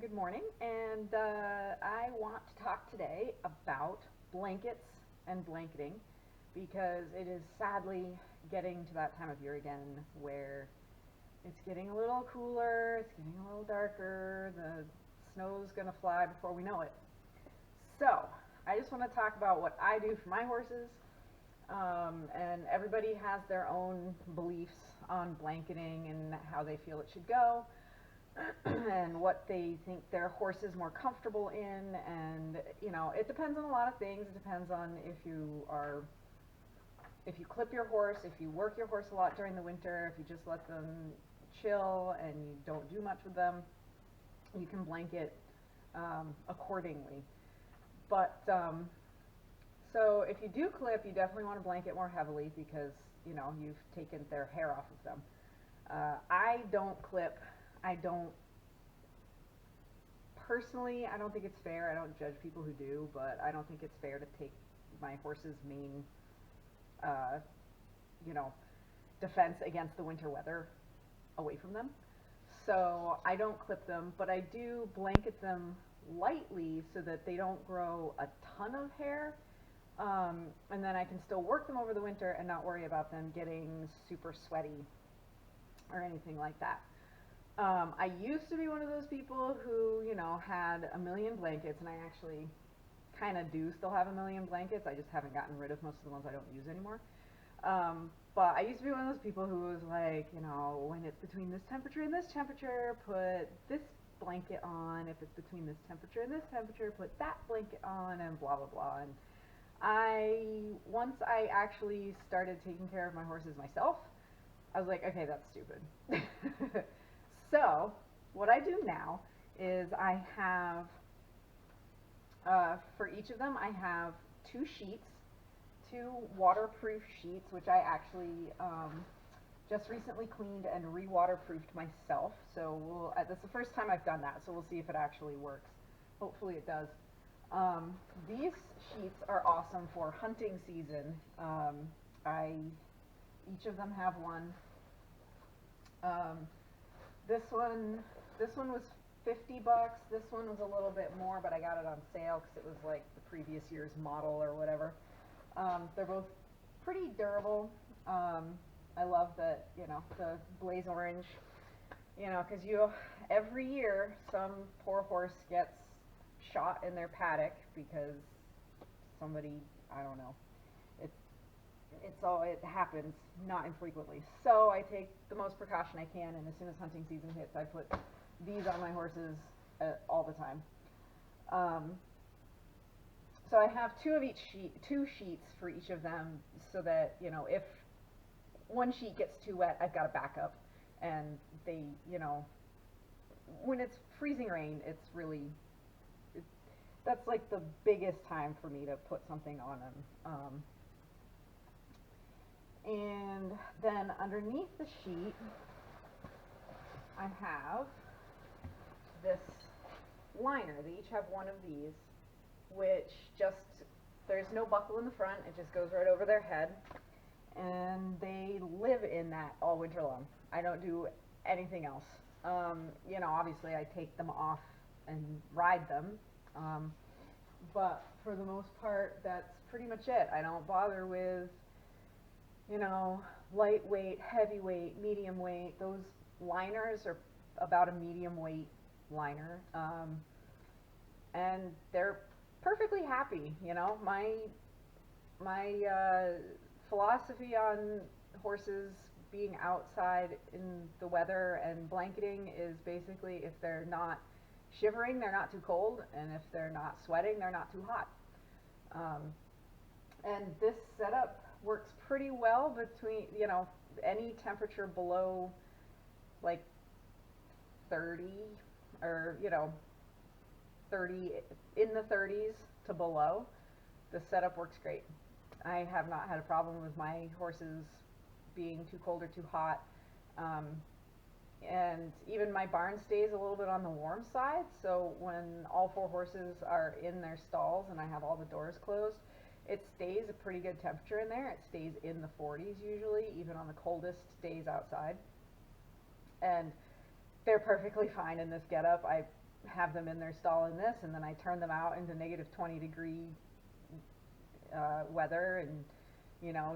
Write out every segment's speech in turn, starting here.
good morning, and I want to talk today about blankets and blanketing because it is sadly getting to that time of year again where it's getting a little cooler, it's getting a little darker, the snow's gonna fly before we know it. So, I just want to talk about what I do for my horses, and everybody has their own beliefs on blanketing and how they feel it should go and what they think their horse is more comfortable in. And it depends on a lot of things. It depends on if you clip your horse, if you work your horse a lot during the winter, if you just let them chill and you don't do much with them, you can blanket accordingly. But so if you do clip, you definitely want to blanket more heavily because you've taken their hair off of them. I don't clip. I don't personally. I don't think it's fair. I don't judge people who do, but I don't think it's fair to take my horse's main, uh, you know, defense against the winter weather away from them. So I don't clip them, but I do blanket them lightly so that they don't grow a ton of hair. And then I can still work them over the winter and not worry about them getting super sweaty or anything like that. I used to be one of those people who, had a million blankets, and I actually kind of do still have a million blankets. I just haven't gotten rid of most of the ones I don't use anymore. But I used to be one of those people who was like, when it's between this temperature and this temperature, put this blanket on. If it's between this temperature and this temperature, put that blanket on, and blah, blah, blah. And once I actually started taking care of my horses myself, I was like, okay, that's stupid. So, what I do now is I have, for each of them, I have two waterproof sheets, which I actually just recently cleaned and re-waterproofed myself. So that's the first time I've done that, so we'll see if it actually works. Hopefully it does. These sheets are awesome for hunting season. Each of them have one. This one was $50. This one was a little bit more, but I got it on sale because it was like the previous year's model or whatever. They're both pretty durable. I love that, the blaze orange, because every year some poor horse gets shot in their paddock because somebody, I don't know, it happens not infrequently. So I take the most precaution I can, and as soon as hunting season hits, I put these on my horses all the time. So I have two sheets for each of them, so that if one sheet gets too wet, I've got a backup. And they, when it's freezing rain, it's really that's like the biggest time for me to put something on them. And then underneath the sheet, I have this liner. They each have one of these, which there's no buckle in the front, it just goes right over their head. And they live in that all winter long. I don't do anything else. Obviously I take them off and ride them. But for the most part, that's pretty much it. I don't bother with lightweight, heavyweight, medium weight. Those liners are about a medium weight liner. And they're perfectly happy. My philosophy on horses being outside in the weather and blanketing is basically, if they're not shivering, they're not too cold, and if they're not sweating, they're not too hot. And this setup works pretty well between, any temperature below like 30 or, 30, in the 30s to below. The setup works great. I have not had a problem with my horses being too cold or too hot. And even my barn stays a little bit on the warm side, so when all four horses are in their stalls and I have all the doors closed, it stays a pretty good temperature in there. It stays in the 40s usually, even on the coldest days outside. And they're perfectly fine in this getup. have them in their stall in this, and then I turn them out into negative 20-degree weather, and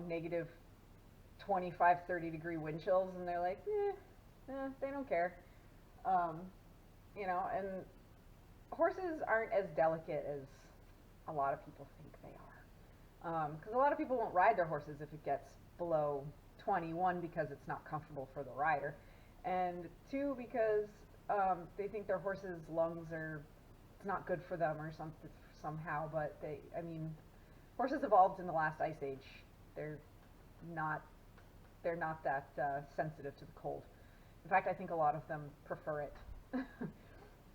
negative 25, 30-degree wind chills, and they're like, they don't care. Um, and horses aren't as delicate as a lot of people think they are. Because a lot of people won't ride their horses if it gets below 21 because it's not comfortable for the rider, and two, because they think their horses' lungs are, it's not good for them or something somehow. But horses evolved in the last ice age. They're not they're not that sensitive to the cold. In fact, I think a lot of them prefer it,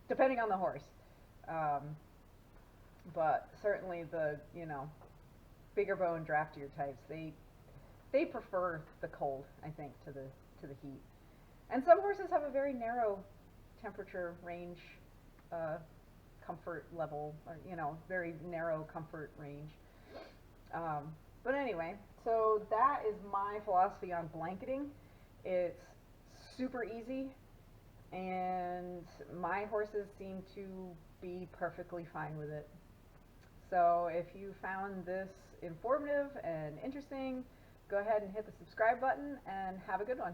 depending on the horse. Um, but certainly the bigger bone draftier types, they prefer the cold, I think, to the heat. And some horses have a very narrow temperature range, comfort level, or very narrow comfort range. But anyway, so that is my philosophy on blanketing. It's super easy, and my horses seem to be perfectly fine with it. So if you found this informative and interesting, go ahead and hit the subscribe button and have a good one.